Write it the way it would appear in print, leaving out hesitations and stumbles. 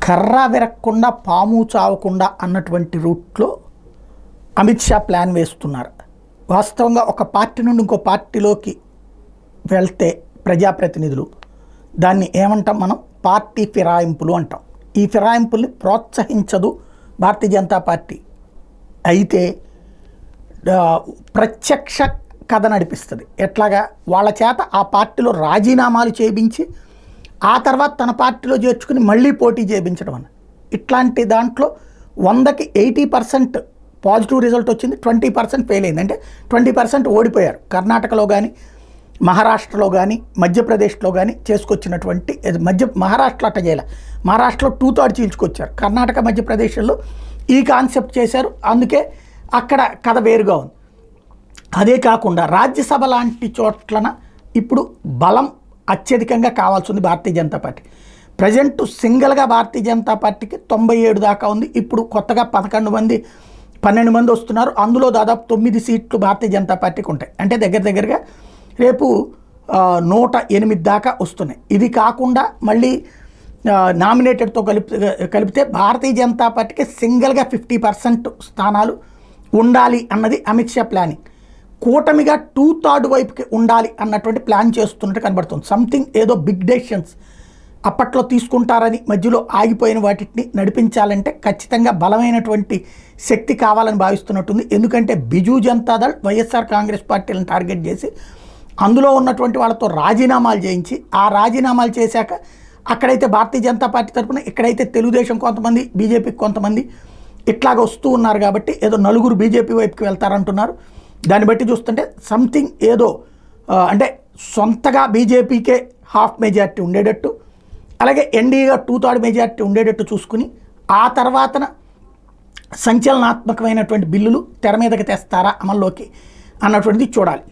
కర్ర విరక్కుండా పాము చావకుండా అన్నటువంటి రూట్లో అమిత్ షా ప్లాన్ వేస్తున్నారు. వాస్తవంగా ఒక పార్టీ నుండి ఇంకో పార్టీలోకి వెళ్తే ప్రజాప్రతినిధులు దాన్ని ఏమంటాం మనం, పార్టీ ఫిరాయింపులు అంటాం. ఈ ఫిరాయింపుల్ని ప్రోత్సహించదు భారతీయ జనతా పార్టీ. అయితే ప్రత్యక్ష కథ నడిపిస్తుంది. ఎట్లాగా వాళ్ళ చేత ఆ పార్టీలో రాజీనామాలు చేయించి ఆ తర్వాత తన పార్టీలో చేర్చుకుని మళ్ళీ పోటీ చేయించడం అన్న ఇట్లాంటి దాంట్లో 100కి 80% పాజిటివ్ రిజల్ట్ వచ్చింది, 20% ఫెయిల్ అయింది. అంటే 20% ఓడిపోయారు. కర్ణాటకలో కానీ మహారాష్ట్రలో కానీ మధ్యప్రదేశ్లో కానీ చేసుకొచ్చినటువంటి మహారాష్ట్రలో అట్ట చేయాలి. మహారాష్ట్రలో 2/3 చీల్చుకొచ్చారు. కర్ణాటక మధ్యప్రదేశ్లో ఈ కాన్సెప్ట్ చేశారు. అందుకే అక్కడ కథ వేరుగా ఉంది. అదే కాకుండా రాజ్యసభ లాంటి చోట్లన ఇప్పుడు బలం అత్యధికంగా కావాల్సింది భారతీయ జనతా పార్టీ. ప్రజెంట్ సింగిల్గా భారతీయ జనతా పార్టీకి 97 దాకా ఉంది. ఇప్పుడు కొత్తగా 12 మంది వస్తున్నారు. అందులో దాదాపు 9 సీట్లు భారతీయ జనతా పార్టీకి ఉంటాయి. అంటే దగ్గరగా రేపు 108 దాకా వస్తున్నాయి. ఇది కాకుండా మళ్ళీ నామినేటెడ్తో కలిపితే భారతీయ జనతా పార్టీకి సింగిల్గా 50% స్థానాలు ఉండాలి అన్నది అమిత్ షా ప్లానింగ్. కూటమిగా 2/3 వైపుకి ఉండాలి అన్నటువంటి ప్లాన్ చేస్తున్నట్టు కనబడుతుంది. సంథింగ్ ఏదో బిగ్ డెసిషన్స్ అప్పట్లో తీసుకుంటారని మధ్యలో ఆగిపోయిన వాటిని నడిపించాలంటే ఖచ్చితంగా బలమైనటువంటి శక్తి కావాలని భావిస్తున్నట్టుంది. ఎందుకంటే బిజు జనతాదళ్ వైఎస్ఆర్ కాంగ్రెస్ పార్టీలను టార్గెట్ చేసి అందులో ఉన్నటువంటి వాళ్ళతో రాజీనామాలు చేయించి ఆ రాజీనామాలు చేశాక అక్కడైతే భారతీయ జనతా పార్టీ తరఫున, ఇక్కడైతే తెలుగుదేశం కొంతమంది, బీజేపీకి కొంతమంది ఇట్లాగ వస్తూ ఉన్నారు. కాబట్టి ఏదో 4 బీజేపీ వైపుకి వెళ్తారంటున్నారు. దాన్ని బట్టి చూస్తుంటే సంథింగ్ ఏదో అంటే సొంతగా బీజేపీకే హాఫ్ మెజారిటీ ఉండేటట్టు, అలాగే ఎన్డీఏగా 2/3 మెజారిటీ ఉండేటట్టు చూసుకుని ఆ తర్వాతన సంచలనాత్మకమైనటువంటి బిల్లులు తెర మీదకి తెస్తారా అమల్లోకి అన్నటువంటిది చూడాలి.